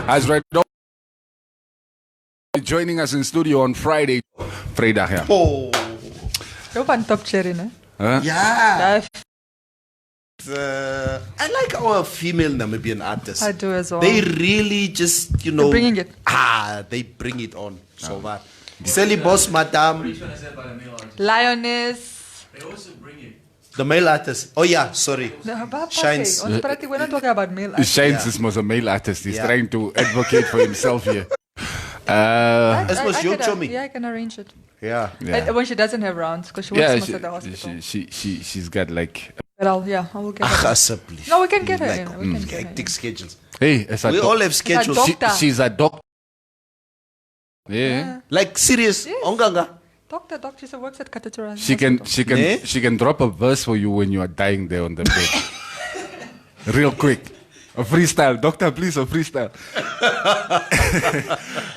As right now, joining us in studio on Friday. Vrijdag, ja. Oh. You're van top cherry, ne? Huh? Yeah. I like our female Namibian artists. I do as well. They really just, you know. They're bringing it. They bring it on. So what? Sally Boss, Madame. Lioness. They also bring it. The male artist. Oh, yeah, sorry. Shines. We're not talking about male artists. Shines is a male artist. He's trying to advocate for himself here. This was your Chomi. Yeah, I can arrange it. Yeah. When she doesn't have rounds, because she works at the hospital. She's got like... But I will get her. No, we can get her in. We can get her hectic schedules. Hey, we all have schedules. She's a doctor. Yeah. Like serious. Yes. Onganga. Doctor, she works at Katatura. She can drop a verse for you when you are dying there on the bed. Real quick. A freestyle. Doctor, please, a freestyle.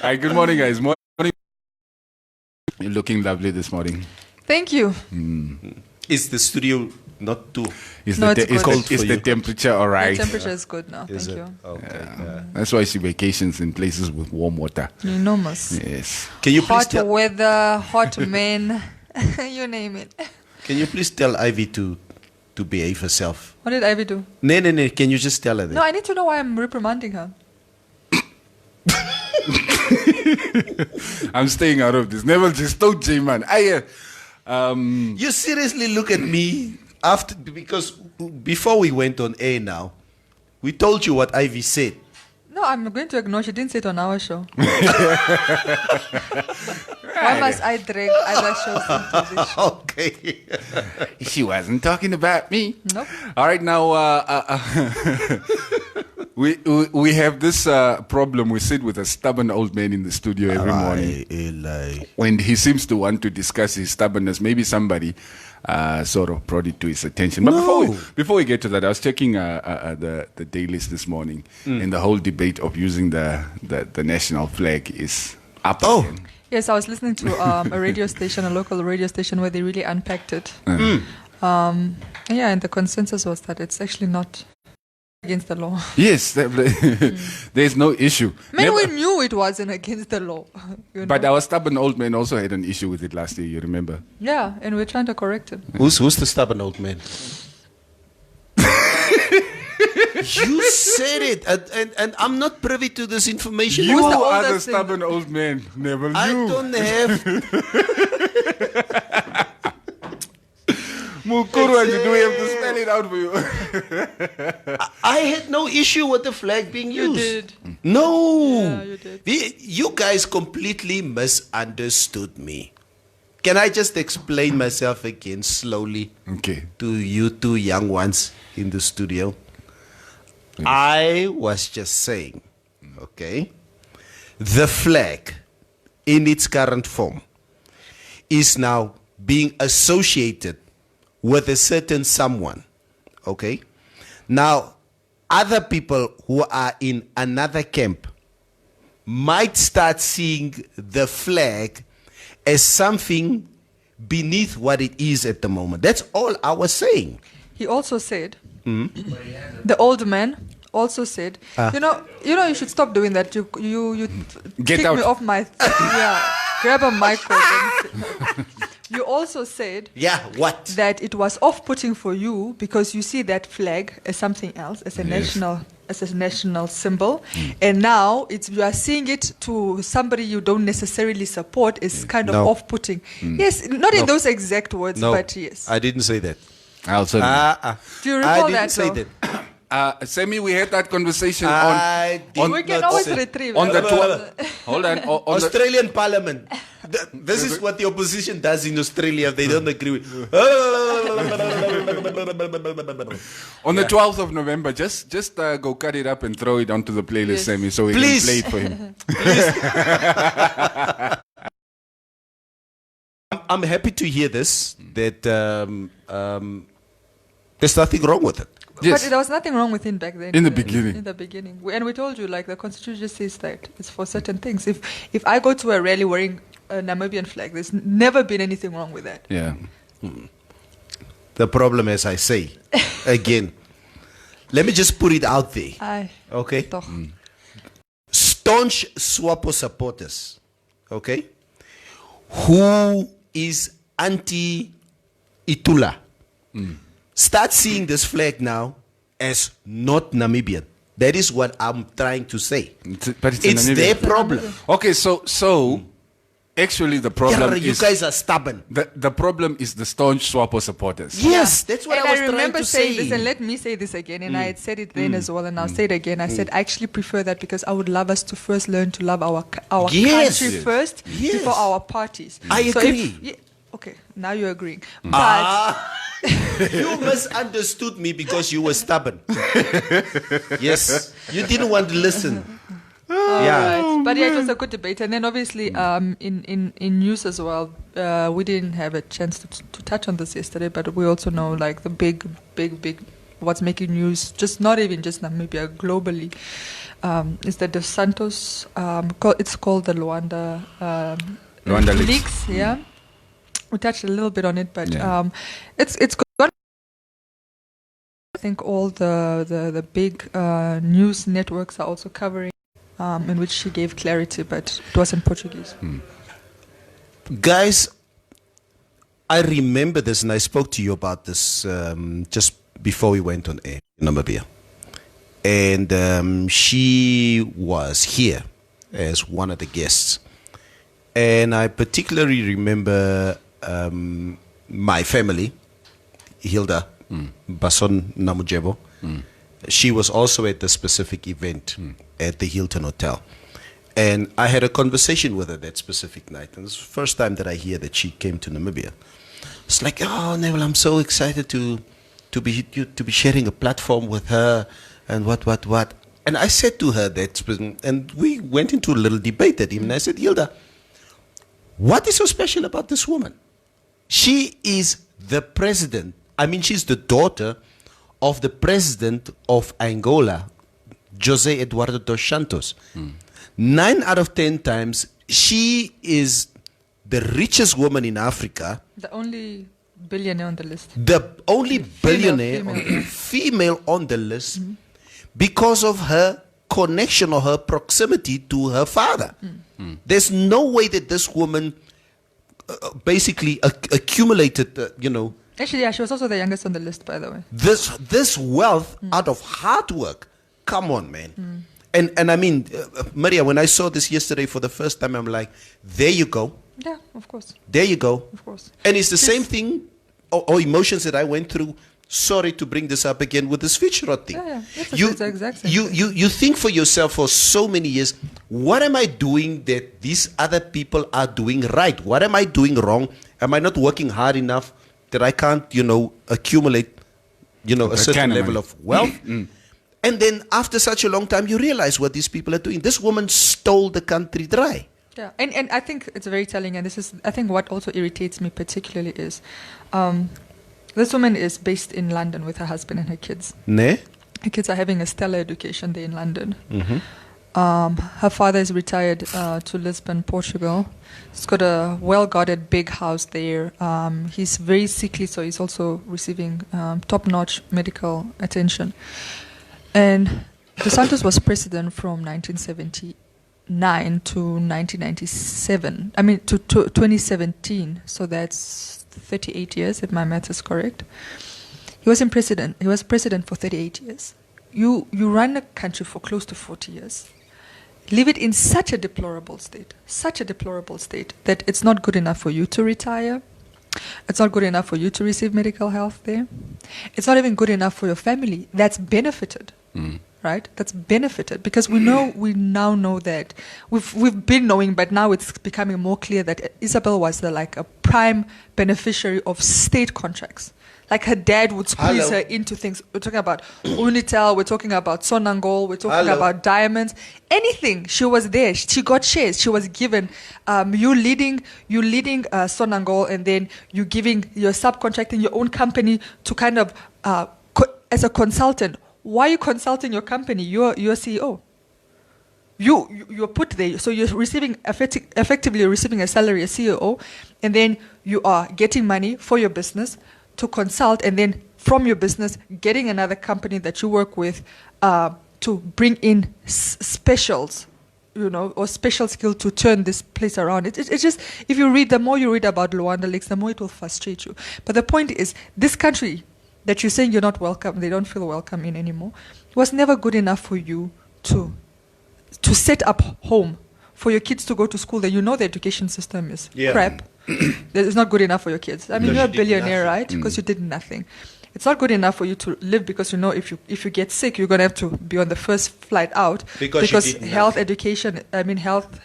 Hi, good morning, guys. Morning. You're looking lovely this morning. Thank you. Is the studio not too? Is the temperature all right? The temperature is good now. Thank you. Okay. That's why she vacations in places with warm water. Enormous. Yes. Can you please hot weather, hot men, you name it. Can you please tell Ivy to behave herself? What did Ivy do? No. Can you just tell her that? No, I need to know why I'm reprimanding her. I'm staying out of this. Never just told J man. You seriously look at me because before we went on air now, we told you what Ivy said. No, I'm going to ignore. She didn't say it on our show. Why must I drag other shows into this show? Okay. She wasn't talking about me. Nope. All right, now we have this problem. We sit with a stubborn old man in the studio every morning. When he seems to want to discuss his stubbornness, maybe somebody sort of brought it to his attention. But before we get to that, I was checking the dailies this morning, and the whole debate of using the national flag is up again. Yes, I was listening to a radio station, a local radio station, where they really unpacked it. And the consensus was that it's actually not against the law. Yes, there's no issue. We knew it wasn't against the law. But our stubborn old man also had an issue with it last year, you remember? Yeah, and we're trying to correct it. Who's the stubborn old man? You said it, and I'm not privy to this information. You are the stubborn old man, Neville. I don't have... Mukuru, do we have to spell it out for you? I had no issue with the flag being used. You did. No. Yeah, you did. You guys completely misunderstood me. Can I just explain myself again slowly to you two young ones in the studio? Yes. I was just saying, the flag in its current form is now being associated with a certain someone, Now, other people who are in another camp might start seeing the flag as something beneath what it is at the moment. That's all I was saying. He also said, the old man also said, you know, you should stop doing that. You get kick out. Me off my, grab a microphone. You also said that it was off-putting for you because you see that flag as something else, as a national symbol, and now you are seeing it to somebody you don't necessarily support is kind of off-putting. Yes, not in those exact words, but yes. I didn't say that. Do you recall I didn't say that. Sammy, we had that conversation we can always retrieve on the hold on. Australian Parliament. This is what the opposition does in Australia if they don't agree with. On the 12th of November, just go cut it up and throw it onto the playlist, Sammy, so we can play it for him. I'm happy to hear this, that there's nothing wrong with it. Yes. But there was nothing wrong with him back then. In the beginning. In the beginning. And we told you, like, the Constitution just says that it's for certain things. If I go to a rally wearing a Namibian flag, there's never been anything wrong with that. Yeah. The problem, as I say, again, let me just put it out there. Aye. Okay? Staunch SWAPO supporters, okay, who is anti-Itula, start seeing this flag now as not Namibian. That is what I'm trying to say. But it's their problem. Okay, so actually the problem is... You guys are stubborn. The problem is the staunch SWAPO supporters. Yes, that's what I was trying to say. I remember saying this, and let me say this again, and I had said it then as well, and I'll say it again. I said I actually prefer that because I would love us to first learn to love our country first before our parties. I agree. Okay, now you're agreeing. But you misunderstood me because you were stubborn. Yes, you didn't want to listen. Right. But yeah, it was a good debate. And then obviously in news as well, we didn't have a chance to touch on this yesterday, but we also know like the big what's making news, just not even just Namibia, globally, is that the Santos, it's called the Luanda leaks. Yeah. We touched a little bit on it, but it's good. I think all the big news networks are also covering, in which she gave clarity, but it was in Portuguese. Guys, I remember this, and I spoke to you about this just before we went on air in Namibia. And she was here as one of the guests. And I particularly remember my family, Hilda Bason Namujebo. She was also at the specific event at the Hilton Hotel. And I had a conversation with her that specific night. And it's the first time that I hear that she came to Namibia. It's like, oh, Neville, I'm so excited to be sharing a platform with her and what. And I said to her that, and we went into a little debate at him. And I said, Hilda, what is so special about this woman? She is the president. I mean, she's the daughter of the president of Angola, José Eduardo dos Santos. 9 out of 10 times, she is the richest woman in Africa. The only billionaire on the list. The only billionaire, female on the list, because of her connection or her proximity to her father. There's no way that this woman basically accumulated, Actually, yeah, she was also the youngest on the list, by the way. This wealth out of hard work. Come on, man. And I mean, Maria, when I saw this yesterday for the first time, I'm like, there you go. Yeah, of course. There you go. Of course. And it's the same thing, or emotions that I went through. Sorry to bring this up again with this feature thing. Yeah, it's the exact same thing. You think for yourself for so many years, what am I doing that these other people are doing right? What am I doing wrong? Am I not working hard enough that I can't, accumulate, a certain level of wealth? And then after such a long time, you realize what these people are doing. This woman stole the country dry. Yeah, and I think it's very telling. And this is, I think, what also irritates me particularly is, this woman is based in London with her husband and her kids. Ne? Her kids are having a stellar education there in London. Her father is retired to Lisbon, Portugal. He's got a well-guarded big house there. He's very sickly, so he's also receiving top-notch medical attention. And Dos Santos was president from 1979 to 1997. I mean, to 2017. So that's 38 years, if my math is correct. He was president for 38 years. You run a country for close to 40 years. Leave it in such a deplorable state that it's not good enough for you to retire. It's not good enough for you to receive medical health there. It's not even good enough for your family that's benefited, right? That's benefited because we now know that we've been knowing, but now it's becoming more clear that Isabel was a prime beneficiary of state contracts. Like her dad would squeeze her into things. We're talking about Unitel, we're talking about Sonangol, we're talking about diamonds. Anything, she was there. She got shares. She was given. You leading Sonangol, and then you're subcontracting your own company to kind of as a consultant, why are you consulting your company? You're CEO. You're put there, so you're effectively receiving a salary as CEO, and then you are getting money for your business to consult, and then from your business getting another company that you work with to bring in specials, or special skill to turn this place around. It's just, if you read, the more you read about Luanda Lakes, the more it will frustrate you. But the point is, this country that you're saying you're not welcome, they don't feel welcome in anymore, was never good enough for you to set up home for your kids to go to school. That the education system is crap. It's not good enough for your kids. I mean, you're a billionaire, right? Because you did nothing. It's not good enough for you to live, because if you get sick, you're going to have to be on the first flight out, because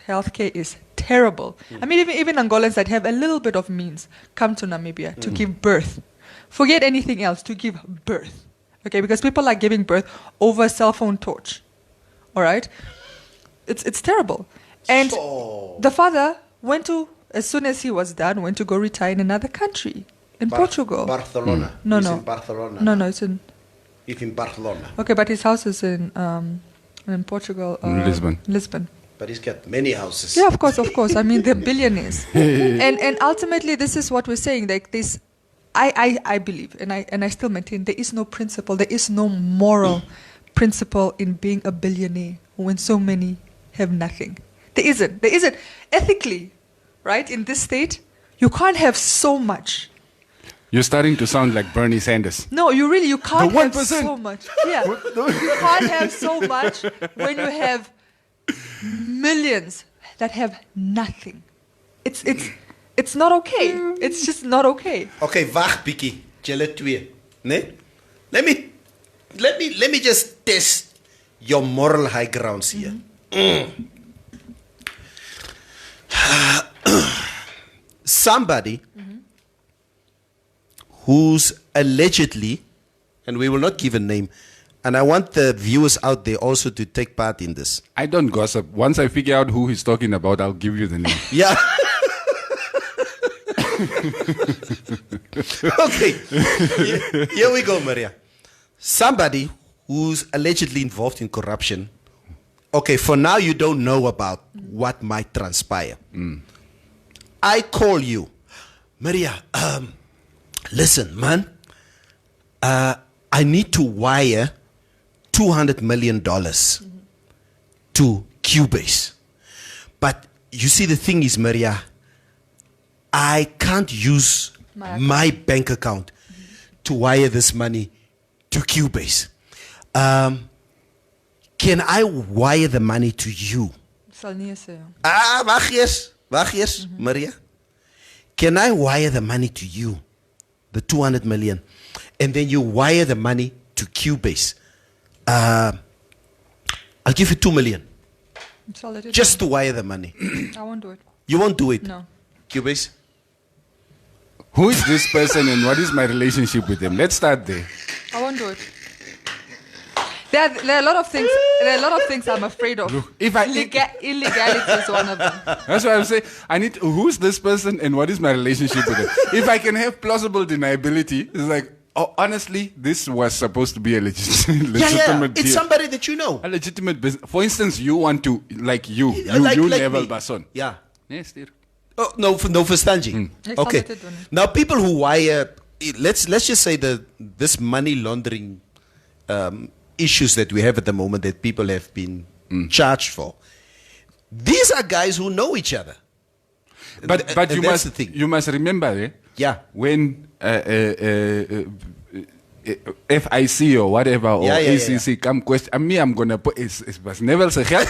healthcare is terrible. I mean, even Angolans that have a little bit of means come to Namibia to give birth. Forget anything else, to give birth. Okay, because people are giving birth over a cell phone torch. All right? It's terrible. And the father as soon as he was done, went to go retire in another country. In Portugal. Barcelona. No. He's in Barcelona. No, it's in Barcelona. Okay, but his house is in Portugal. Lisbon. But he's got many houses. Yeah, of course. I mean, they're billionaires. and ultimately, this is what we're saying. Like this, I believe, and I still maintain, there is no principle, there is no moral principle in being a billionaire when so many have nothing. There isn't. Ethically, right? In this state, you can't have so much. You're starting to sound like Bernie Sanders. No, you can't have so much. Yeah. You can't have so much when you have millions that have nothing. It's not okay. It's just not okay. Okay, wacht bietjie. Julle twee, né? Let me just test your moral high grounds here. Somebody who's allegedly, and we will not give a name, and I want the viewers out there also to take part in this. I don't gossip. Once I figure out who he's talking about, I'll give you the name. Yeah. Okay. Here we go, Maria. Somebody who's allegedly involved in corruption. Okay, for now you don't know about what might transpire. I call you, Maria, listen, man, I need to wire $200 million to Cubase. But you see, the thing is, Maria, I can't use my bank account to wire this money to Cubase. Can I wire the money to you? Wacht eers, Maria. Can I wire the money to you, the 200 million, and then you wire the money to Cubase? I'll give you 2 million. Just to wire the money. I won't do it. You won't do it? No. Cubase? Who is this person and what is my relationship with him? Let's start there. I won't do it. There are a lot of things. There are a lot of things I'm afraid of. Look, illegality is one of them. That's why I'm saying who's this person and what is my relationship with it? If I can have plausible deniability, it's like, honestly, this was supposed to be a legitimate It's somebody that you know. A legitimate business. For instance, you want to, like you level Bason. Yeah. Yes, dear. Oh, no, Verstanji. Okay. Now, people who wire, let's just say this money laundering issues that we have at the moment that people have been charged for. These are guys who know each other. But you must remember, when FIC or whatever or ACC come question, I'm gonna put it was never se geld.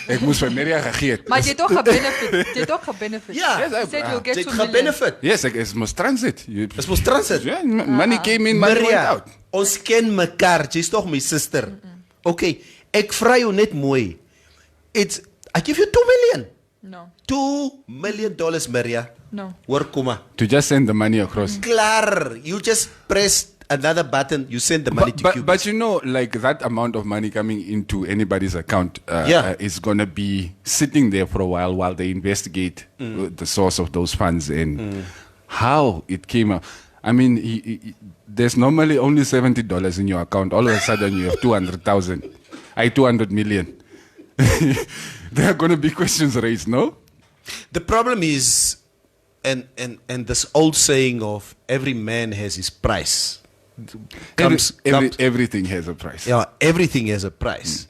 Ek moes vir Maria gegee het. Maar jy tog 'n benefit. Jy tog 'n benefit. Yeah. You said you'll get 2 million. Benefit. Yes, it must transit. It must transit. Yeah, money came in, money went out. Ons ken mekaar. Jy's tog my sister. Okay, ek vra jou net mooi. I give you 2 million. No. $2 million, Maria. No. Hoor, komma. To just send the money across. Klaar. You just press another button, you send the money to Cubase. But you know, like that amount of money coming into anybody's account is going to be sitting there for a while they investigate the source of those funds and how it came out. I mean, there's normally only $70 in your account. All of a sudden, you have 200 million. There are going to be questions raised, no? The problem is, and this old saying of every man has his price. Everything has a price. Yeah, everything has a price.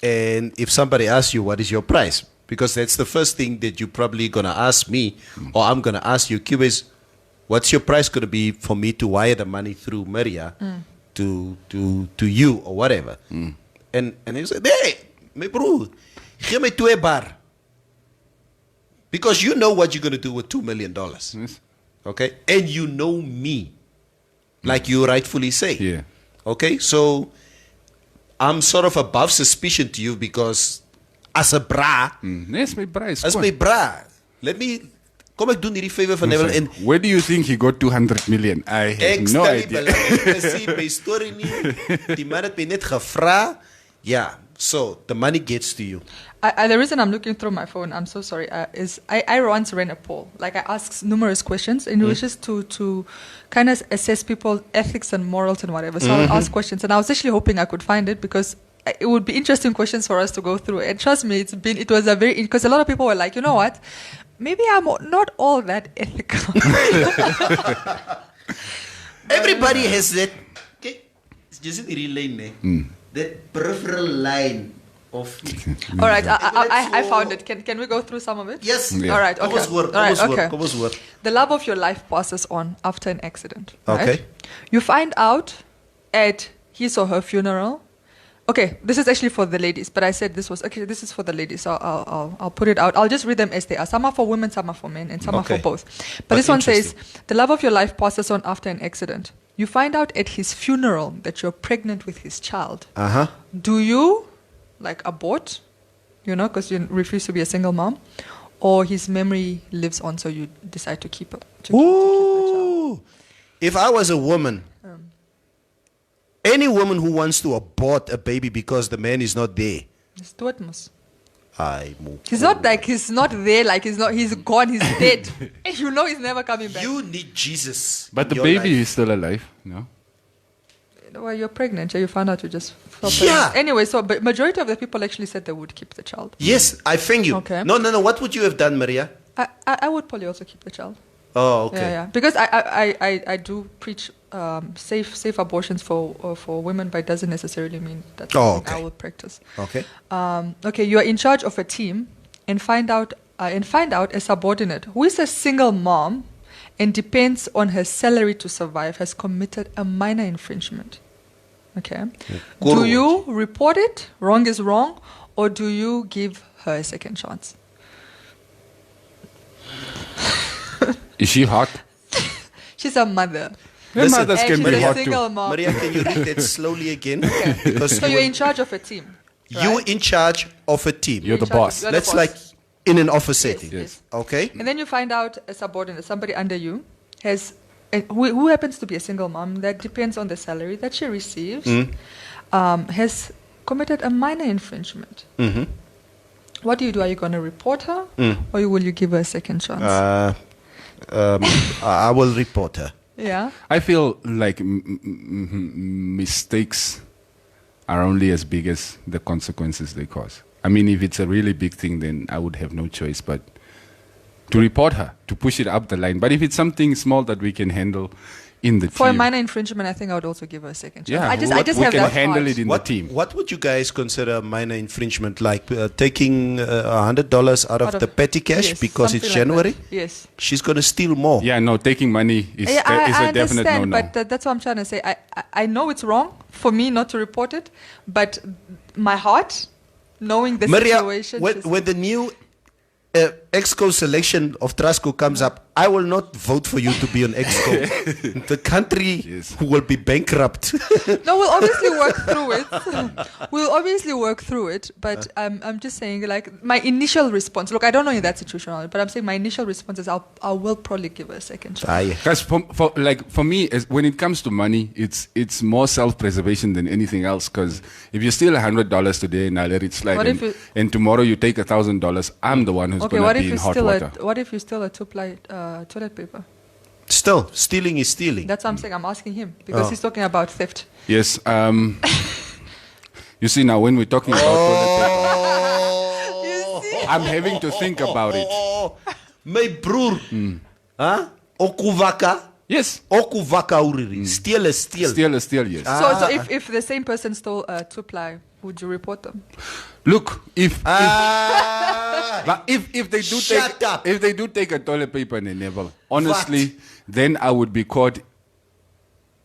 And if somebody asks you, what is your price? Because that's the first thing that you're probably going to ask me, or I'm going to ask you, Cuba, is what's your price going to be for me to wire the money through Maria to you or whatever? And he said, hey, my bro, give me $2 bar. Because you know what you're going to do with $2 million. Yes. Okay? And you know me, like you rightfully say. Yeah. Okay? So I'm sort of above suspicion to you because as a bra. Yes, my bra is as my bra. Let me. Kom ek doen hierdie favor van Neville en where do you think he got 200 million? I have no idea. My story nie. Die man het my net gevra. Yeah. So the money gets to you. The reason I'm looking through my phone, I'm so sorry, is I once ran a poll. Like I asked numerous questions, and it was just to kind of assess people's ethics and morals and whatever. So I'll ask questions, and I was actually hoping I could find it because it would be interesting questions for us to go through. And trust me, it was a very, because a lot of people were like, you know what, maybe I'm not all that ethical. Everybody has that. Okay, it's just the real line. That peripheral line of. All right, I found it. Can we go through some of it? Yes. Yeah. All right. Okay. Okay. The love of your life passes on after an accident. Okay. Right? You find out at his or her funeral. Okay, this is actually for the ladies, but I said this is for the ladies, so I'll put it out. I'll just read them as they are. Some are for women, some are for men, and some are for both. But this one says, the love of your life passes on after an accident. You find out at his funeral that you're pregnant with his child. Do you, abort, because you refuse to be a single mom, or his memory lives on, so you decide to keep it? To keep the child? If I was a woman, any woman who wants to abort a baby because the man is not there. He's doodmus. He's not there, he's gone, he's dead. You know he's never coming back. You need Jesus. But the baby is still alive, no? Well, you're pregnant, you found out you just fell pregnant. Anyway, so but majority of the people actually said they would keep the child. Yes, I thank you. Okay. No. What would you have done, Maria? I would probably also keep the child. Oh, okay. Yeah. Because I do preach safe abortions for women, but it doesn't necessarily mean that's something I will practice. Okay. Okay, you are in charge of a team and find out a subordinate who is a single mom and depends on her salary to survive has committed a minor infringement. Okay. Do you report it? Wrong is wrong, or do you give her a second chance? Is she hot? She's a mother. Mothers can be hot too. Mom. Maria, can you read that slowly again? Okay. So you're in charge of a team. Right? You're in charge of a team. You're the boss. That's like in an office setting. Yes. Okay. And then you find out a subordinate, somebody under you, who happens to be a single mom, that depends on the salary that she receives, has committed a minor infringement. Mm-hmm. What do you do? Are you going to report her, or will you give her a second chance? I will report her. Yeah. I feel like mistakes are only as big as the consequences they cause. I mean, if it's a really big thing, then I would have no choice but to report her, to push it up the line. But if it's something small that we can handle in the team. For a minor infringement, I think I would also give her a second chance. Yeah, I just we have can that handle heart. it in the team. What would you guys consider a minor infringement? Like taking $100 out of the petty cash because it's January? Yes. She's going to steal more. Yeah, no, taking money is a definite no-no. But that's what I'm trying to say. I know it's wrong for me not to report it, but my heart, knowing the situation... Maria, when the new Exco selection of Trasco comes up, I will not vote for you to be on Exco. The country will be bankrupt. No, we'll obviously work through it. But I'm just saying, my initial response. Look, I don't know in that situation, but I'm saying my initial response is I will probably give her a second chance. Because for me, when it comes to money, it's more self-preservation than anything else. Because if you steal $100 today and I let it slide, and tomorrow you take $1,000, I'm the one who's going to be in hot water. What if you steal a 2-ply toilet paper? Still, stealing is stealing. That's what I'm saying. I'm asking him because he's talking about theft. Yes. You see, now when we're talking about toilet paper, I'm having to think about it. My broer. Huh? Okuvaka. Yes. Okuvaka uriri. Steal is steal. Steal is steal, yes. So if the same person stole a two-ply, would you report them? Look, if they do take a toilet paper and a navel, honestly, then I would be caught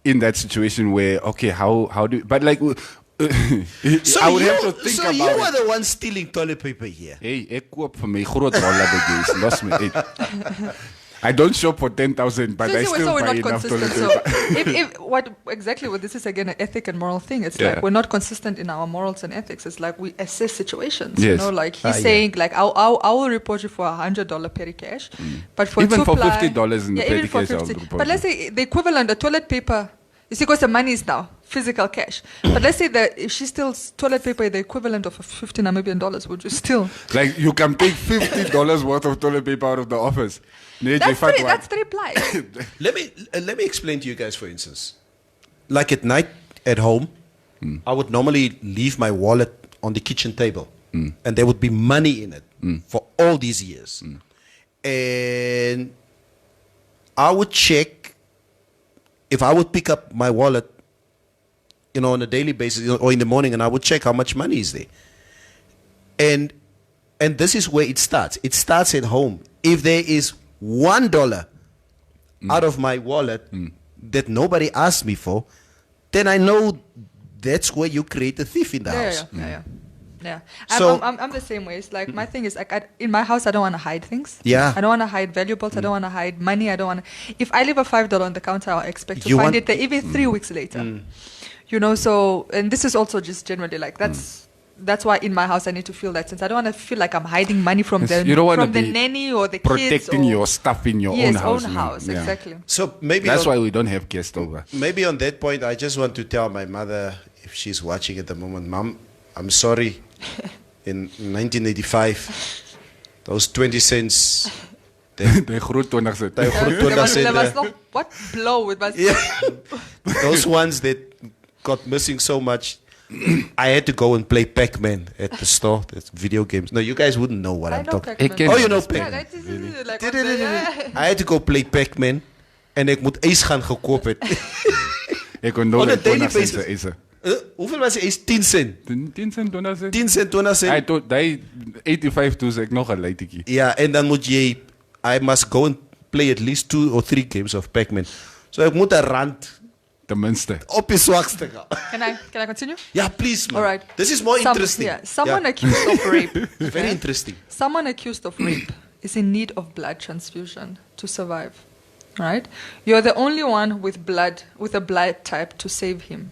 in that situation where, okay, how do, but like, so I would have to think so about it. So you are the one stealing toilet paper here. Hey, ek koop vir my groot rolle begees. Los me. I don't shop for 10,000, but I still buy enough toilet paper. If this is again an ethic and moral thing. It's like we're not consistent in our morals and ethics. It's like we assess situations. Yes. You know, like he's saying, like I will report you for $100 petty cash, but for even for $50 in the petty cash, I'll report. But let's say the equivalent of toilet paper. You see, because the money is now physical cash. But let's say that if she steals toilet paper, the equivalent of $50 Namibian, would you still? Like you can take $50 worth of toilet paper out of the office. That's 3 plies. Let me explain to you guys, for instance. Like at night at home, I would normally leave my wallet on the kitchen table, and there would be money in it for all these years, and I would check. If I would pick up my wallet, on a daily basis or in the morning, and I would check how much money is there. And this is where it starts. It starts at home. If there is $1 out of my wallet that nobody asked me for, then I know that's where you create a thief in the house. Yeah. So, I'm the same way. It's like my thing is like in my house I don't want to hide things. Yeah. I don't want to hide valuables. I don't want to hide money. I don't want to. If I leave a $5 on the counter, I expect to find it there even 3 weeks later. So and this is also just generally like that's why in my house I need to feel that sense. I don't want to feel like I'm hiding money from the nanny or the protecting kids. Protecting your stuff in your own house. Own house, exactly. So maybe that's why we don't have guests over. Maybe on that point, I just want to tell my mother, if she's watching at the moment, Mom, I'm sorry. In 1985, those 20 cents. They groot 20 cents. There was no what blow it was. Yeah. Those ones that got missing so much. I had to go and play Pac-Man at the store. That's video games. No, you guys wouldn't know what I'm talking about. Oh, you know Pac-Man. I had to go play Pac-Man and ek moet ys gaan gekoop het. On a daily basis. Hoeveel was die ys? 10 cent. 10 cent, 20 cent. 10 cent, 20 cent. Hy tot die 85 toe ek nog 'n luitjie. Ja, en dan moet jy I must go and play at least 2 or 3 games of Pac-Man. So ek moet 'n rand ten minste op die swakste gaan. Can I continue? Yeah, please, man. All right. This is more interesting. Someone accused of rape. Very interesting. Someone accused of rape is in need of blood transfusion to survive. Right? You're the only one with a blood type to save him.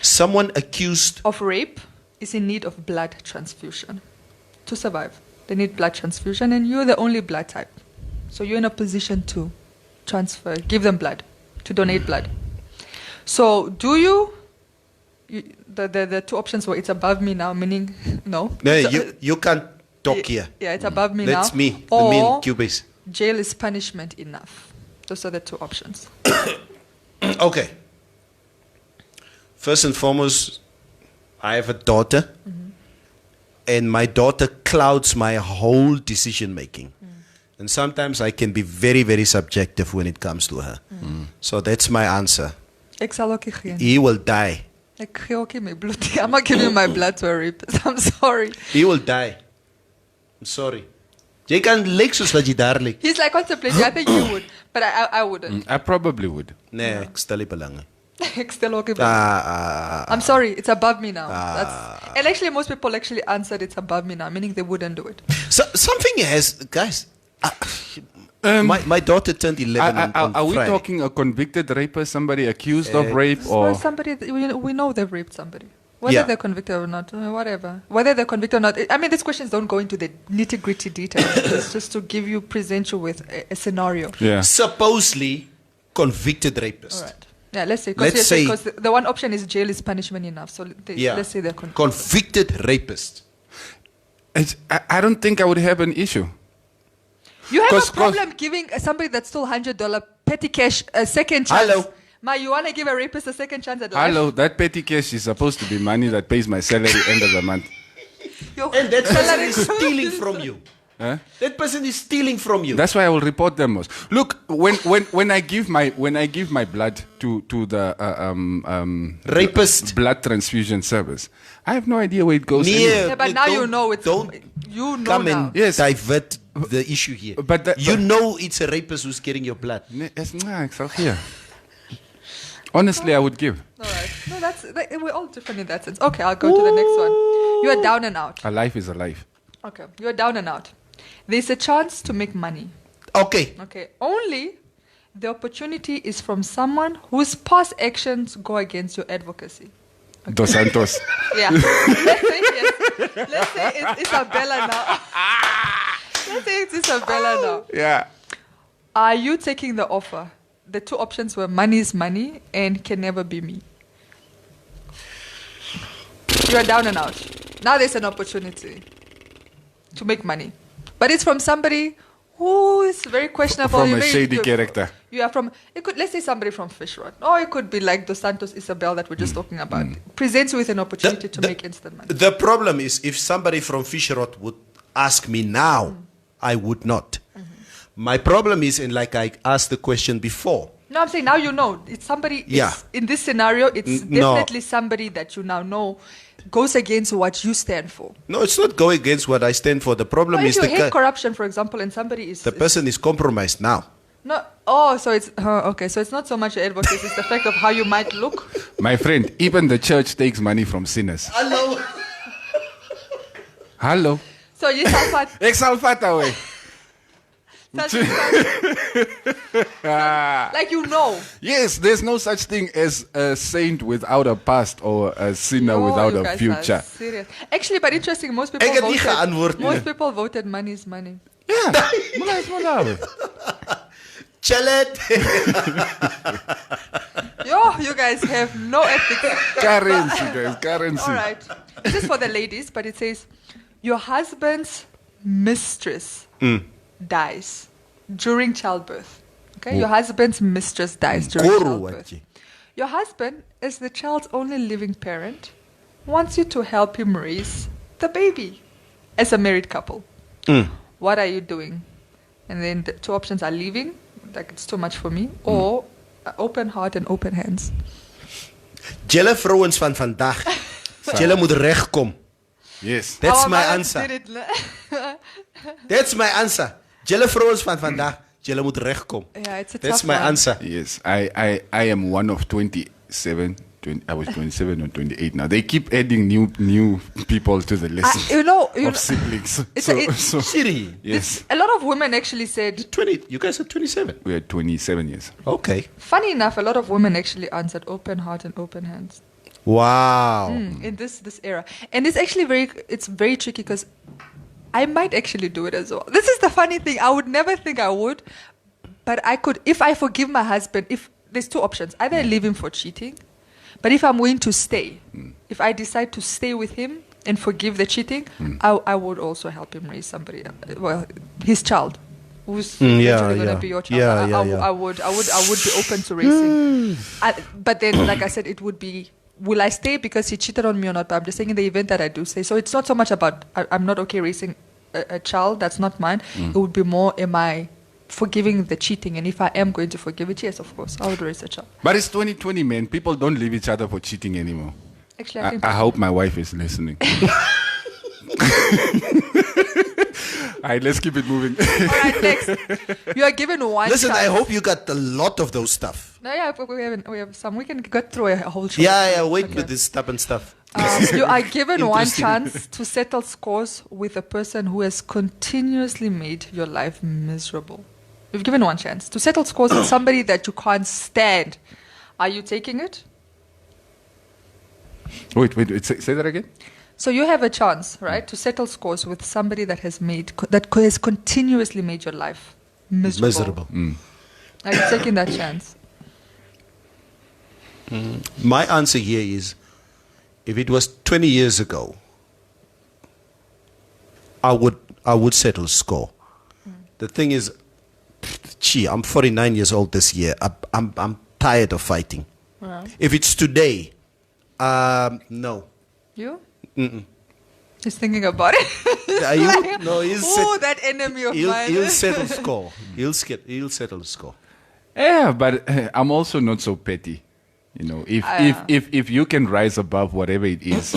Someone accused of rape is in need of blood transfusion to survive. They need blood transfusion, and you're the only blood type. So you're in a position to give them blood, to donate blood. So do you the 2 options were it's above me now, meaning no. No, you can't talk here. Yeah, it's above me now. That's me, the or main Cubase. Jail is punishment enough. Those are the 2 options. Okay. First and foremost, I have a daughter, and my daughter clouds my whole decision making. And sometimes I can be very, very subjective when it comes to her. So that's my answer. He will die. I'm not giving my blood to a rapist. I'm sorry. He will die. I'm sorry. Jy kan lyk soos wat jy daar lyk. He's like contemplating. I think you would, but I wouldn't. I probably would. Nee, ek stel nie belang. I'm sorry, it's above me now. And actually, most people actually answered it's above me now, meaning they wouldn't do it. So something has, guys. My daughter turned 11 on Are we Friday. Talking a convicted rapist, somebody accused of rape, or somebody we know they've raped somebody, whether they're convicted or not, whatever. Whether they're convicted or not. I mean, these questions don't go into the nitty-gritty details. It's just to present you with a scenario. Yeah. Supposedly convicted rapist. All right. Yeah, let's say because the one option is jail is punishment enough. So let's say they're convicted rapist. I don't think I would have an issue. You have a problem giving somebody that stole $100 petty cash a second chance. Hello. Ma, you want to give a rapist a second chance at life? Hello, that petty cash is supposed to be money that pays my salary end of the month. And that person is stealing from you. Huh? That person is stealing from you. That's why I will report them most. Look, when I give my blood to the rapist blood transfusion service, I have no idea where it goes. Yeah, but now you know it's don't you know come now. And divert the issue here. But you know it's a rapist who's getting your blood. Here. Honestly, I would give. All right. No, we're all different in that sense. Okay, I'll go to the next one. You are down and out. A life is a life. Okay, you are down and out. There's a chance to make money. Okay. Only the opportunity is from someone whose past actions go against your advocacy. Okay. Dos Santos. Yeah. Let's say it's Isabella now. Let's say it's Isabella now. Yeah. Are you taking the offer? The two options were money is money and can never be me. You are down and out. Now there's an opportunity to make money. But it's from somebody who is very questionable. From a shady character. You are from, let's say somebody from Fishrod. Or it could be like Dos Santos Isabel that we're just talking about. Presents you with an opportunity to make instant money. The problem is if somebody from Fishrod would ask me now, I would not. My problem is, and like I asked the question before. No, I'm saying now you know. It's somebody, in this scenario, it's definitely somebody that you now know goes against what you stand for. No, it's not going against what I stand for. The problem is if you hate corruption, for example, and somebody is... The person is compromised now. No, so it's... okay, so it's not so much advocacy, it's the fact of how you might look. My friend, even the church takes money from sinners. Hello. So you Salfat. Ex-Alfata way. Like you know. Yes, there's no such thing as a saint without a past or a sinner without a future. Serious. Actually, but interesting, most people voted money is money. Yeah. You guys have no ethics. Currency. All right. This is for the ladies, but it says, your husband's mistress dies during childbirth. Okay, your husband's mistress dies during childbirth. Your husband, as the child's only living parent, wants you to help him raise the baby as a married couple. What are you doing? And then the two options are leaving, like it's too much for me, or open heart and open hands. Julle vrouens van vandag, julle moet regkom. Yes. That's my answer. That's my answer. Julle vrouens van vandag, julle moet regkom. Yeah, it's a That's my answer. Yes. I am one of 27. I was 27 or 28 now. They keep adding new people to the list of siblings. Siri. Yes. A lot of women actually said... 20. You guys are 27. We are 27 years. Okay. Funny enough, a lot of women actually answered open heart and open hands. Wow. In this era. And it's actually very tricky because I might actually do it as well. This is the funny thing. I would never think I would, but I could, if I forgive my husband, if there's two options, either I leave him for cheating, but if I'm willing to stay, if I decide to stay with him and forgive the cheating, I would also help him raise somebody, his child, who's eventually going to be your child. I would be open to raising. But then, like I said, it would be, will I stay because he cheated on me or not? But I'm just saying in the event that I do stay. So it's not so much about, I'm not okay raising a child that's not mine. It would be more, am I forgiving the cheating? And if I am going to forgive it, yes, of course, I would raise a child. But it's 2020, man. People don't leave each other for cheating anymore. Actually, I hope my wife is listening. All right, let's keep it moving. All right, next. You are given one Listen, chance. I hope you got a lot of those stuff. No, yeah, we have some. We can get through a whole show. Wait with this stubborn stuff. You are given one chance to settle scores with a person who has continuously made your life miserable. You've given one chance to settle scores with somebody that you can't stand. Are you taking it? Wait, say that again? So you have a chance, right, to settle scores with somebody that has continuously made your life miserable. Are you taking that chance? My answer here is, if it was 20 years ago, I would settle score. the thing is, I'm 49 years old this year. I'm tired of fighting. Wow. If it's today, no. You? Mm-mm. He's thinking about it. No, that enemy of mine. He'll settle score. He'll settle score. Yeah, but I'm also not so petty. You know, if you can rise above whatever it is,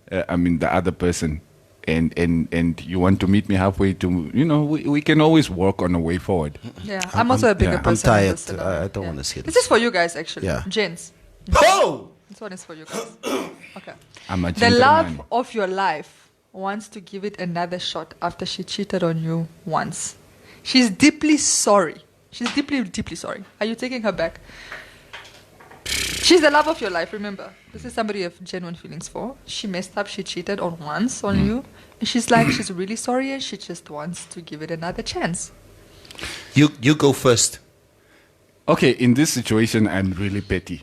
the other person, and you want to meet me halfway to, we can always work on a way forward. Yeah, I'm also a bigger person. I'm tired. I don't want to see this. This is for you guys, actually. Yeah. Gents. Oh! This one is for you guys. Okay. I'm a the gentleman. love of your life wants to give it another shot after she cheated on you once. She's deeply sorry. She's deeply, deeply sorry. Are you taking her back? She's the love of your life, remember. This is somebody you have genuine feelings for. She messed up, she cheated on once on you. And she's like, she's really sorry and she just wants to give it another chance. You go first. Okay, in this situation, I'm really petty.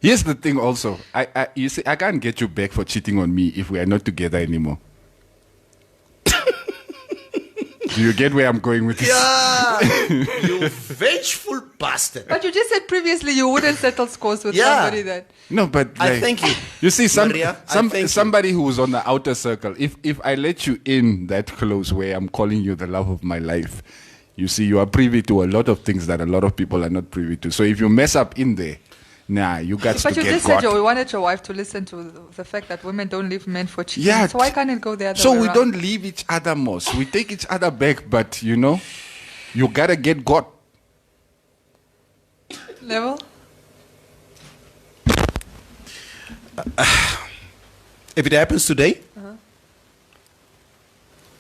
Here's the thing also. You see, I can't get you back for cheating on me if we are not together anymore. Do you get where I'm going with this? Yeah, you vengeful bastard. But you just said previously you wouldn't settle scores with somebody that... No, but I thank you. You see, Maria, somebody who's on the outer circle, if I let you in that close where I'm calling you the love of my life, you see, you are privy to a lot of things that a lot of people are not privy to. So if you mess up in there, you got to get caught. But you just said you wanted your wife to listen to the fact that women don't leave men for cheating. Yeah. So why can't it go the other way So we around? don't leave each other, Moss. We take each other back, but, you got to get got. Level? If it happens today,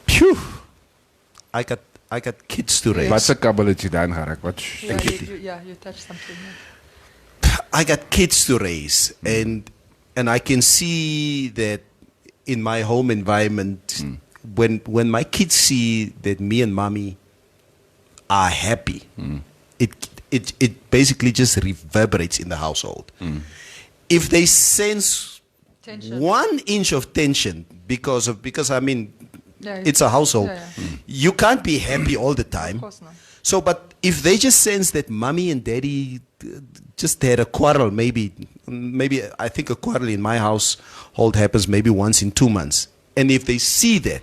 phew, I got kids to raise. What's a couple of you you touched something. Yeah. I got kids to raise, and I can see that in my home environment, when my kids see that me and mommy are happy, it basically just reverberates in the household. If they sense tension. 1 inch of tension because it's a household, you can't be happy all the time. Of course not. So, but if they just sense that mommy and daddy just had a quarrel, maybe I think a quarrel in my household happens maybe once in 2 months. And if they see that,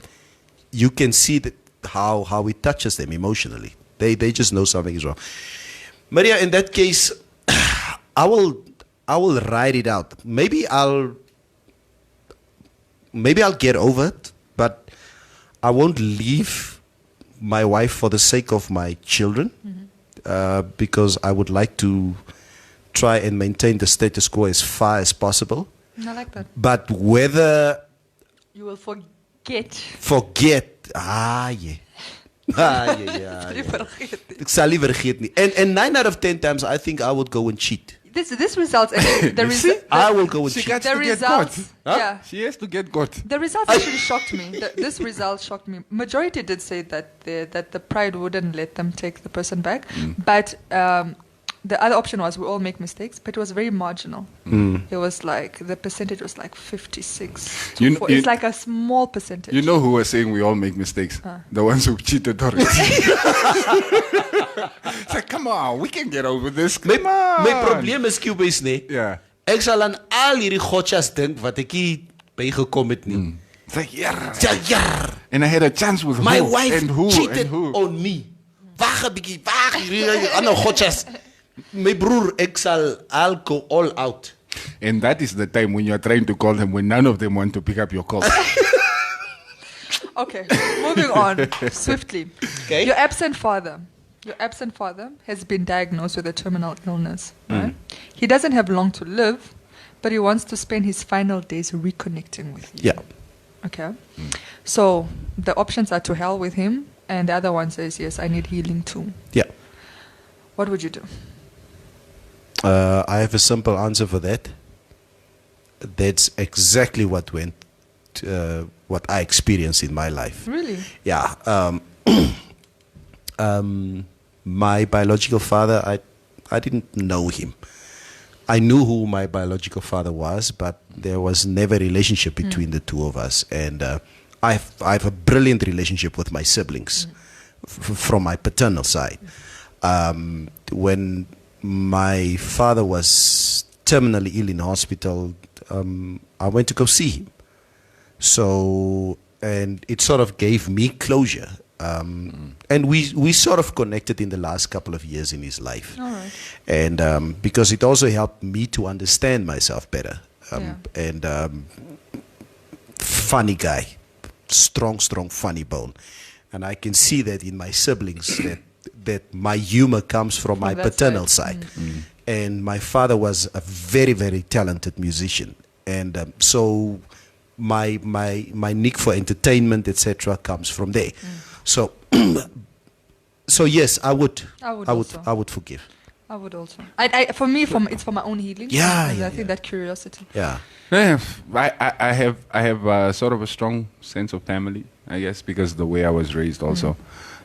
you can see that how it touches them emotionally. They just know something is wrong. Maria, in that case, I will ride it out. Maybe I'll get over it, but I won't leave my wife for the sake of my children, because I would like to try and maintain the status quo as far as possible. I like that. But whether you will forget. Ek sal nie vergeet nie. And 9 out of 10 times, I think I would go and cheat. This results actually, I will go and cheat. The results, yeah. She has to get got. The results actually shocked me. This result shocked me. Majority did say that the pride wouldn't let them take the person back, but the other option was we all make mistakes, but it was very marginal. It was like the percentage was like 56. It's like a small percentage. You know who was saying we all make mistakes? The ones who cheated already. It's like, come on, we can get over this. Come on. My probleem is Cubase, nee. Yeah. Ek sal aan al hierdie gotchas dink wat ek hier bygekom het nie. It's like, yeah. Ja. And I had a chance with my who, wife and who, cheated and who. on me. Wag 'n bietjie, wag hierdie ander gotchas. My broer, I'll go all out. And that is the time when you're trying to call them when none of them want to pick up your call. Okay, moving on swiftly. Okay. Your absent father has been diagnosed with a terminal illness. Right? He doesn't have long to live, but he wants to spend his final days reconnecting with you. Yeah. Okay. So the options are to hell with him, and the other one says, yes, I need healing too. Yeah. What would you do? I have a simple answer for that. That's exactly what I experienced in my life. Really? Yeah. My biological father, I didn't know him. I knew who my biological father was, but there was never a relationship between the two of us. And I have a brilliant relationship with my siblings from my paternal side. When my father was terminally ill in hospital, I went to go see him. So, and it sort of gave me closure. And we sort of connected in the last couple of years in his life. All right. And because it also helped me to understand myself better. And funny guy, strong funny bone. And I can see that in my siblings that my humor comes from my paternal side. And my father was a very, very talented musician. And so my nick for entertainment, etc., comes from there. So, so yes, I would forgive. I would also. For me, it's for my own healing. I think that curiosity. Yeah, I have sort of a strong sense of family, I guess, because of the way I was raised also.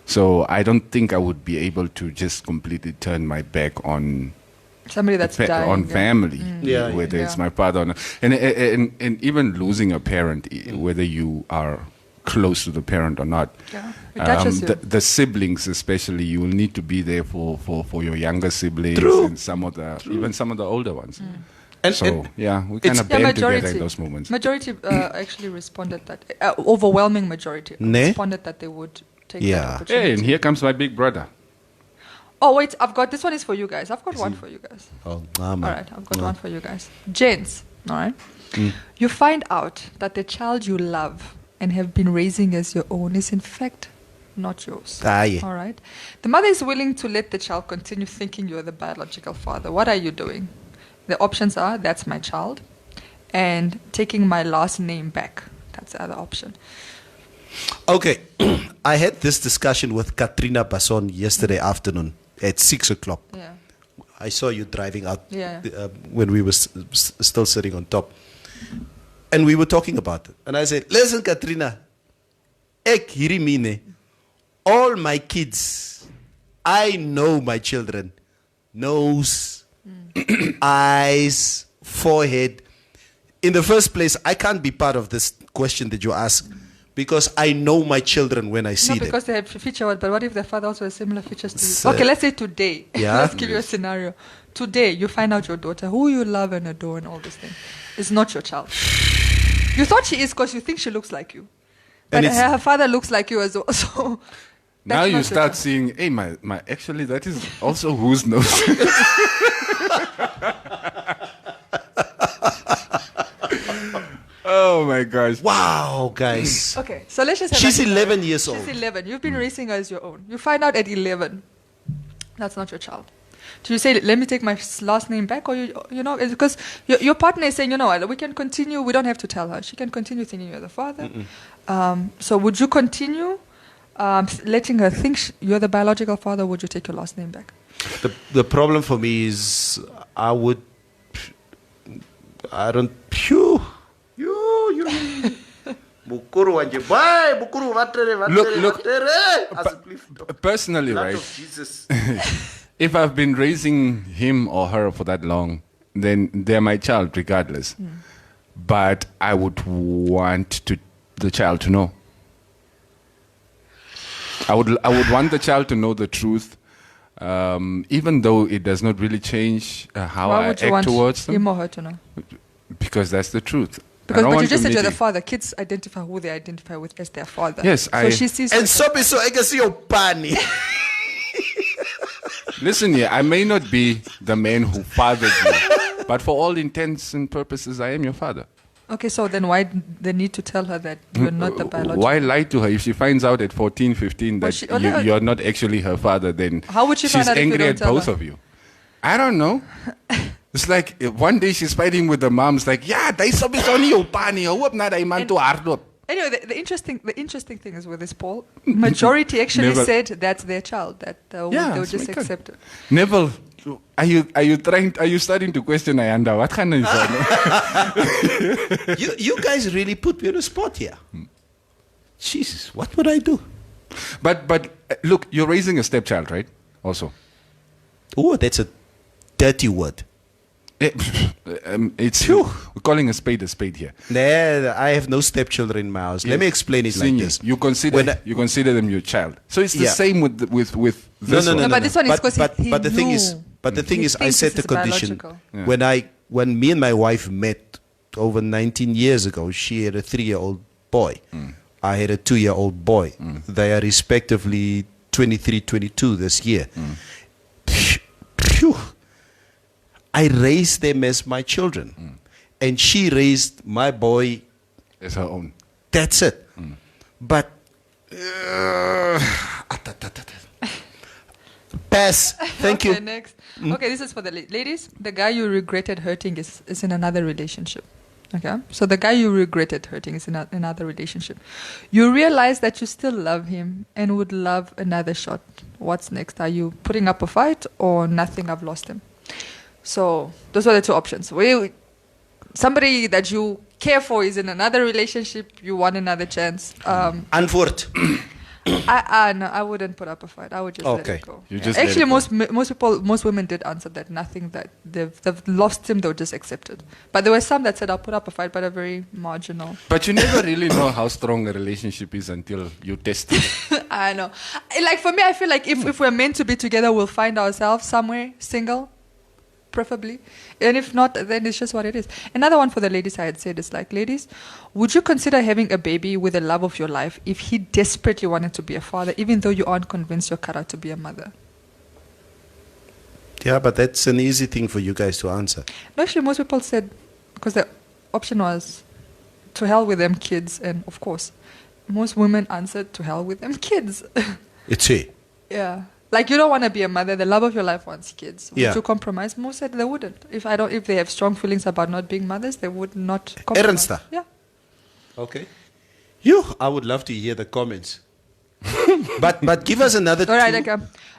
So I don't think I would be able to just completely turn my back on somebody that's dying, on family, whether it's my father or not. And even losing a parent, whether you are close to the parent or not. The siblings especially, you will need to be there for your younger siblings and even some of the older ones. And so we kind of band together in those moments. Majority actually responded that overwhelming majority responded that they would take that opportunity. Hey, and here comes my big brother. Oh wait, this one is for you guys. I've got one for you guys. All right, I've got one for you guys. Gents, all right. You find out that the child you love and have been raising as your own is in fact not yours. All right. The mother is willing to let the child continue thinking you're the biological father. What are you doing? The options are, that's my child, and taking my last name back. That's the other option. Okay. I had this discussion with Katrina Basson yesterday afternoon at 6 o'clock. Yeah. I saw you driving out when we were still sitting on top. And we were talking about it. And I said, listen, Katrina, ek hiri mine. All my kids, I know my children. Nose, eyes, forehead. In the first place, I can't be part of this question that you ask because I know my children when I see them. Not because they have feature, but what if their father also has similar features to you? Okay, let's say today. Let's give you a scenario. Today, you find out your daughter, who you love and adore and all these things, is not your child. You thought she is because you think she looks like you. But her father looks like you as well. So now you start seeing, hey, actually, that is also whose nose. Oh my gosh. Wow, guys. Okay, so let's just she's 11 years old. She's 11. You've been raising her as your own. You find out at 11 that's not your child. Do you say, let me take my last name back? Or, you know, because your partner is saying, you know what, we can continue. We don't have to tell her. She can continue thinking you're the father. So would you continue letting her think you're the biological father? Or would you take your last name back? The problem for me is look, personally, right? If I've been raising him or her for that long, then they're my child regardless. But I would want the child to know. I would want the child to know the truth, even though it does not really change how I act towards them. Him or her to know? Because that's the truth. But you just said you're the father. Kids identify who they identify with as their father. Yes, so she sees. And so I can see your pani. Listen here, I may not be the man who fathered you, but for all intents and purposes, I am your father. Okay, so then why the need to tell her that you're not the biological? Why lie to her? If she finds out at 14, 15 that you're not actually her father, then how would she find out angry at both of you. I don't know. It's like one day she's fighting with the moms, like, anyway, the interesting thing is with this poll, majority actually said that's their child, that they would just accept it. Neville, are you starting to question Ayanda? What kind of you guys really put me on the spot here. Jesus, what would I do? But look, you're raising a stepchild, right? Also. Oh, that's a dirty word. We're calling a spade here. Nah, I have no stepchildren in my house. Let me explain it like this. You consider them your child. So it's the same with this one. No, but this one is because but the thing is, I set the condition. When me and my wife met over 19 years ago, she had a 3-year-old boy. I had a 2-year-old boy. They are respectively 23, 22 this year. Phew. I raised them as my children. And she raised my boy as her own. That's it. But pass. Thank you. Next. Okay, this is for the ladies. The guy you regretted hurting is in another relationship. Okay, so the guy you regretted hurting is in another relationship. You realize that you still love him and would love another shot. What's next? Are you putting up a fight or nothing? I've lost him. So those are the two options. Somebody that you care for is in another relationship. You want another chance. Antwoord. No, I wouldn't put up a fight. I would just let it go. Actually, most women did answer that. Nothing that they've lost him. They would just accept it. But there were some that said, "I'll put up a fight," but are very marginal. But you never really know how strong a relationship is until you test it. I know. Like for me, I feel like if we're meant to be together, we'll find ourselves somewhere single. Preferably, and if not, then it's just what it is. Another one for the ladies I had said is like, ladies, would you consider having a baby with the love of your life if he desperately wanted to be a father, even though you aren't convinced you're cut out to be a mother? Yeah, but that's an easy thing for you guys to answer. No, actually, most people said, because the option was to hell with them kids, and of course, most women answered to hell with them kids. It's it. Yeah. Like you don't want to be a mother, the love of your life wants kids. Would you compromise? Most said they wouldn't. If they have strong feelings about not being mothers, they would not compromise. Ernsta. Yeah. Okay. I would love to hear the comments. but give us another. All right,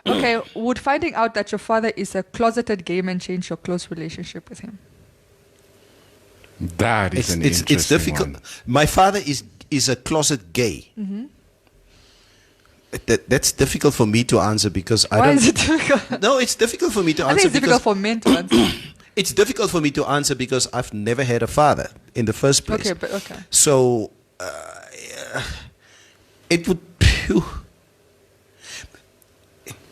okay. Would finding out that your father is a closeted gay man change your close relationship with him? That is it's difficult. One. My father is a closet gay. Mm-hmm. That's difficult for me to answer because I don't. Why is it difficult? No, it's difficult for me to answer. I think it's difficult for men to answer. It's difficult for me to answer because I've never had a father in the first place. Okay. So it would.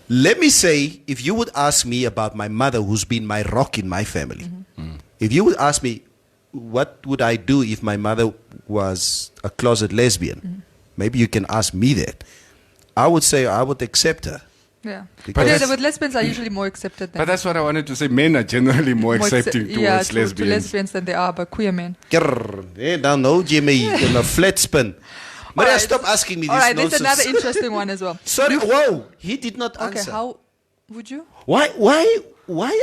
Let me say, if you would ask me about my mother, who's been my rock in my family, if you would ask me, what would I do if my mother was a closet lesbian? Maybe you can ask me that. I would say I would accept her. Yeah. But with lesbians are usually more accepted than... But that's what I wanted to say. Men are generally more accepting towards lesbians. To lesbians than they are, but queer men. Dan nou Jimmy in a flat spin. Maria, stop asking me this nonsense. There's another interesting one as well. Sorry, whoa, he did not answer. Okay, how would you? Why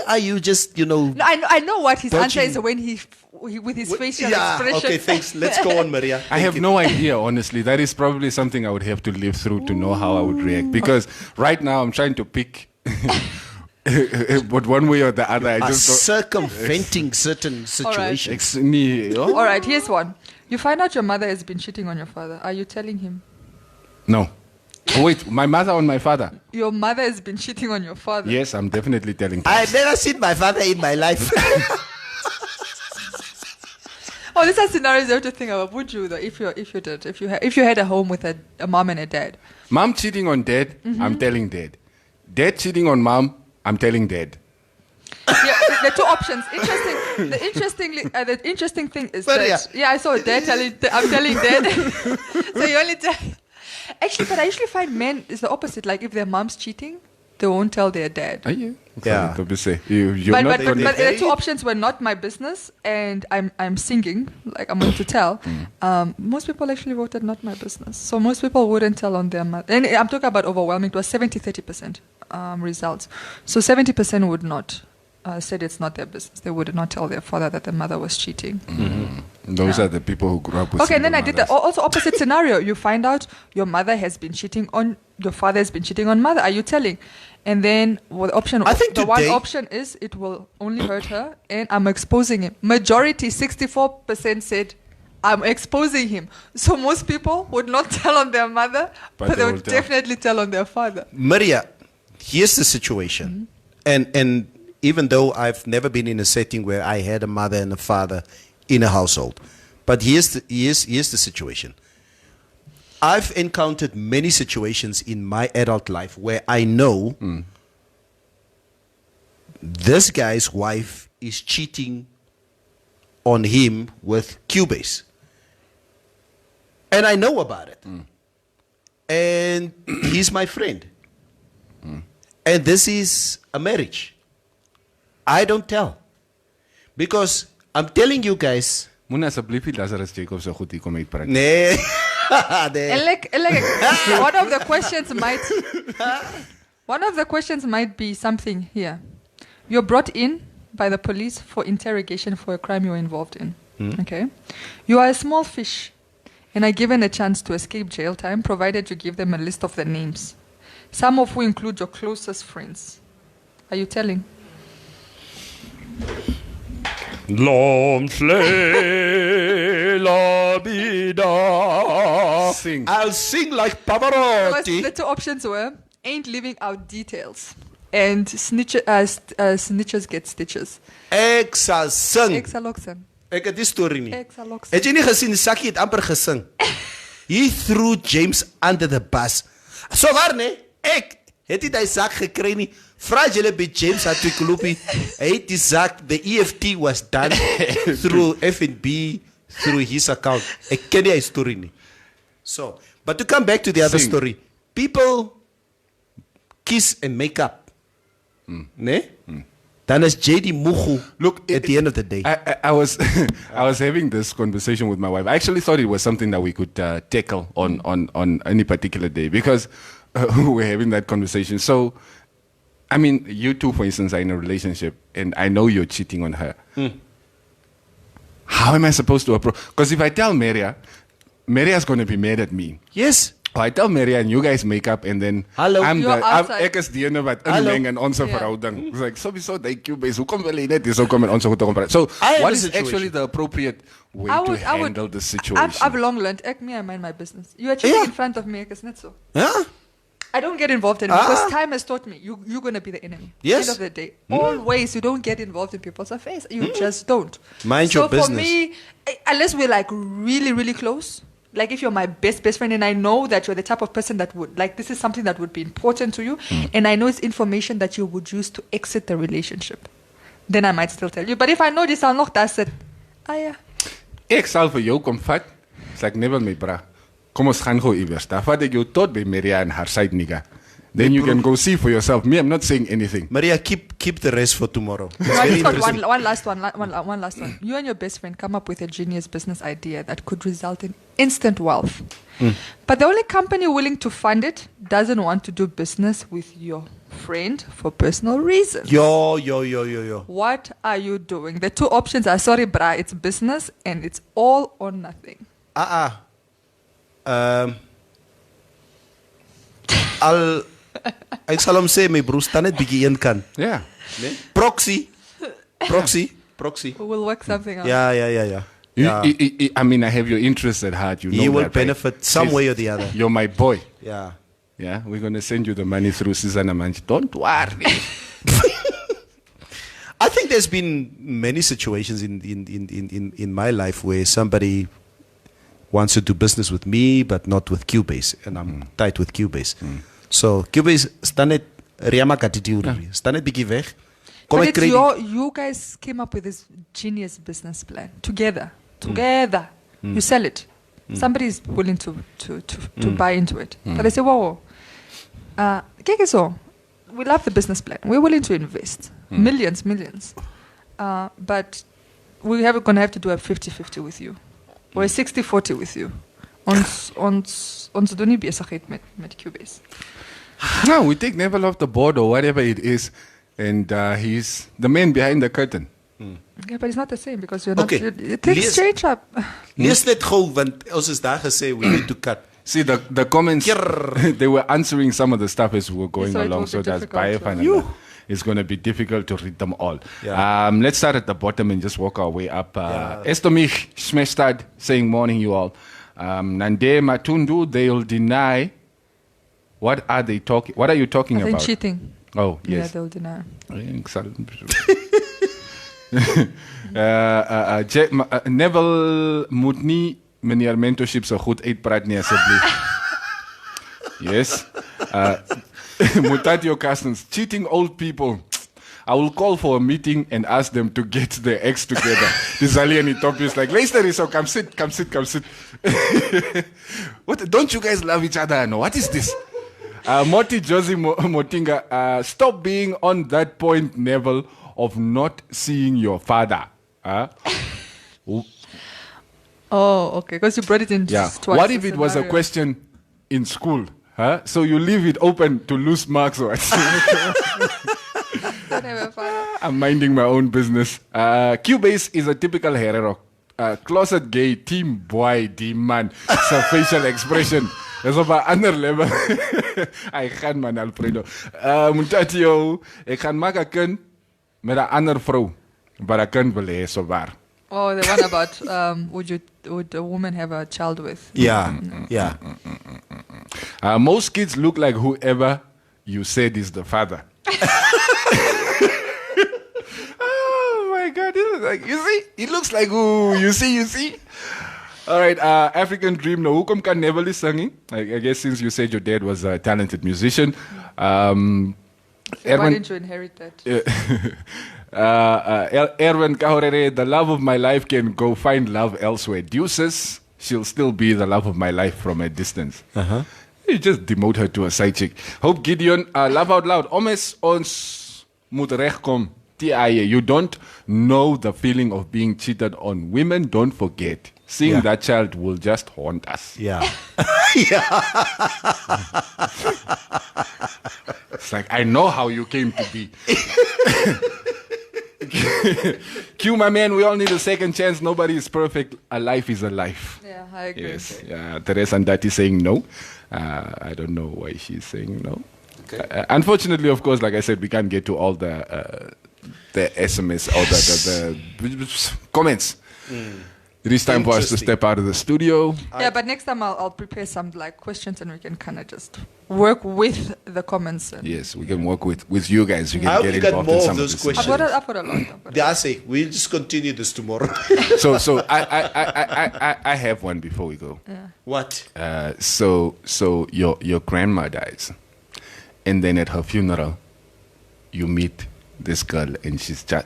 are you just, No, I know what his answer is when he with his facial expression. Okay, thanks. Let's go on, Maria. I have no idea, honestly. That is probably something I would have to live through to know how I would react. Because right now I'm trying to pick, but one way or the other, I just circumventing certain situations. All right, here's one. You find out your mother has been cheating on your father. Are you telling him? No. Oh, wait, my mother on my father? Your mother has been cheating on your father. Yes, I'm definitely telling him. I've never seen my father in my life. Oh, these are scenarios you have to think about. Would you, though, if you had a home with a mom and a dad? Mom cheating on dad, I'm telling dad. Dad cheating on mom, I'm telling dad. Yeah, the two options. The interesting thing is that I saw dad I'm telling dad. So you only tell. Actually, but I usually find men is the opposite. Like if their mom's cheating, they won't tell their dad. Are you? Yeah. But the two options were not my business, and I'm singing like I'm going to tell. Most people actually voted not my business, so most people wouldn't tell on their mother. And I'm talking about overwhelming. It was 70-30% results. So 70% would not. Said it's not their business. They would not tell their father that their mother was cheating. Those are the people who grew up with. Okay, and then I did the also opposite scenario. You find out your mother has been cheating on your father has been cheating on mother. Are you telling? And then one option is it will only hurt her, and I'm exposing him. Majority 64% said I'm exposing him. So most people would not tell on their mother, but they would definitely tell on their father. Maria, here's the situation, and even though I've never been in a setting where I had a mother and a father in a household. But here's the situation. I've encountered many situations in my adult life where I know this guy's wife is cheating on him with Cubase. And I know about it. And he's my friend. And this is a marriage. I don't tell. Because I'm telling you guys. Moet asseblief nie Lazarus Jacobs so goed hier kom uitpraat. Nee. One of the questions might be something here. You're brought in by the police for interrogation for a crime you're involved in. Okay? You are a small fish and are given a chance to escape jail time provided you give them a list of the names. Some of who include your closest friends. Are you telling? Sing. I'll sing like Pavarotti. The two options were ain't leaving out details and snitches get stitches. Ek sal sing. Ek sal ook sing. Ek het die storie nie. Ek sal ook sing. Het jy nie gesien Sakkie het amper gesing? He threw James under the bus. So waar nee? Ek het nie die zak gekry nie. Fragile by James had to kloopie. Hy het die zak, the EFT was done through F&B, through his account. Ek ken nie hy story nie. So, but to come back to the other story. People kiss and make up. Ne? Dan is JD Mugu at the end of the day. I was I was having this conversation with my wife. I actually thought it was something that we could tackle on any particular day because we were having that conversation. So, I mean, you two, for instance, are in a relationship and I know you're cheating on her. How am I supposed to approach? Because if I tell Maria's going to be mad at me. Yes. Or I tell Maria and you guys make up and then I'm ek is die ene wat inmeng in ons verhouding. It's like, sowieso die Cubase, hoekom wil jy net hier so kom en ons goed kom praat? So, what is actually the appropriate way to handle the situation? I've long learned, I mind my business. You are cheating in front of me, it's not so. Yeah. I don't get involved in it because time has taught me you're going to be the enemy. Yes. At the end of the day. Always, you don't get involved in people's affairs. You just don't. Mind your business. So for me, unless we're like really, really close, like if you're my best friend and I know that you're the type of person that would, like this is something that would be important to you and I know it's information that you would use to exit the relationship, then I might still tell you. But if I know this, I'll not that's it. Yeah. Ek sal vir jou kom vat. It's like never my bra. Kom ons gaan gou iewers. Daar vat ek jou tot by Maria en haar side nigga. Then you can go see for yourself. Me, I'm not saying anything. Maria, keep the rest for tomorrow. One last one. You and your best friend come up with a genius business idea that could result in instant wealth. But the only company willing to fund it doesn't want to do business with your friend for personal reasons. Yo. What are you doing? The two options are, sorry, brah, it's business and it's all or nothing. Ek sal hom sê my broer staan net bietjie een kant. Yeah. Nee? Proxy. We'll work something out. Yeah. I mean, I have your interests at heart. You know you will that, benefit right? some way or the other. You're my boy. Yeah. Yeah, we're going to send you the money through Susanna Manch. Don't worry. I think there's been many situations in my life where somebody wants to do business with me, but not with Cubase, and I'm tight with Cubase. So Cubase, staan net Riama Katitiuri, staan net bietjie weg. Kom ek kry. You guys came up with this genius business plan together. You sell it. Somebody is willing to buy into it. But they say, whoa. So we love the business plan. We're willing to invest millions. But we're going to have to do a 50-50 with you. Or a 60-40 with you. Ons doen nie besigheid met Cubase. No, we take Neville off the board or whatever it is, and he's the man behind the curtain. Yeah, but it's not the same because you're not. It takes change up. Lees net gou want ons is daar gesê we need to cut. See the comments. They were answering some of the stuff as we were going along, so that's it's going to be difficult to read them all. Yeah. Let's start at the bottom and just work our way up. Estomich Smestad saying morning you all. Nande Matundu, they'll deny. What are you talking about? Cheating. Oh, yes. Yeah, they'll deny. Neville moet nie meneer mentorship so goed uitpraat nie asseblief. Yes. Mutatio Castens, cheating old people. I will call for a meeting and ask them to get their ex together. This alien Ethiopia is like, Leicester, so come sit. What? Don't you guys love each other? No, what is this? Moti Josie Motinga, stop being on that point, Neville, of not seeing your father. Oh, okay. Because you brought it in twice. What if it was a question in school? So you leave it open to lose marks or I'm minding my own business. Cubase is a typical Herero. Closet gay, team boy, man. It's a facial expression. That's of an under level. I can man Alfredo. Muntatio, ik gaan maken kun met een andere vrouw. Maar ik kan wel zo waar. Oh, the one about would a woman have a child with? Yeah. Most kids look like whoever you said is the father. Oh my God! You see, it looks like who you see. All right, African Dream. No, who can never singing? I guess since you said your dad was a talented musician. Why didn't you inherit that? Erwin Kahorere, the love of my life can go find love elsewhere. Deuces, she'll still be the love of my life from a distance. You just demote her to a side chick. Hope Gideon, laugh out loud. Omes ons moet rechtkom. You don't know the feeling of being cheated on. Women, don't forget. Seeing that child will just haunt us. Yeah. It's like, I know how you came to be. Q, my man, we all need a second chance. Nobody is perfect. A life is a life. Yeah, I agree. Yes. Teresa Ndati saying no. I don't know why she's saying no. Okay. Unfortunately, of course, like I said, we can't get to all the SMS or the comments. It is time for us to step out of the studio. Yeah, but next time I'll prepare some questions and we can kind of just work with the comments. Yes, we can work with you guys. We can I hope get you got involved more in of some those of questions. I've got a lot. I say we'll just continue this tomorrow. So I have one before we go. Yeah. What? So your grandma dies, and then at her funeral, you meet this girl, and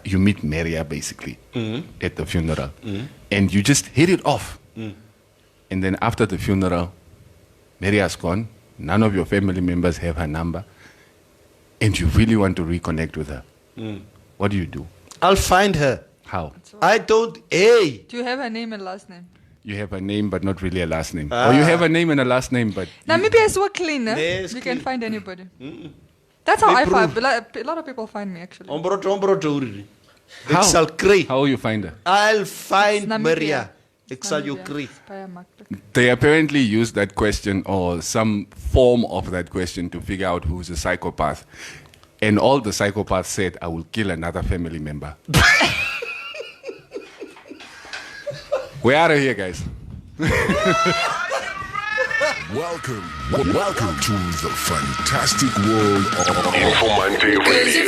you meet Maria basically at the funeral, and you just hit it off. And then after the funeral, Maria's gone. None of your family members have her number, and you really want to reconnect with her. What do you do? I'll find her. How? I don't. Hey. Do you have her name and last name? You have a name, but not really a last name. Or you have a name and a last name, but... Now, maybe it's so clean, eh? Yes, You clean. can find anybody. That's how I find. A lot of people find me, actually. How will you find her? I'll find Namibia. Maria. They apparently use that question or some form of that question to figure out who's a psychopath. And all the psychopaths said, I will kill another family member. We're out of here, guys. Welcome to the fantastic world of Informanté Radio.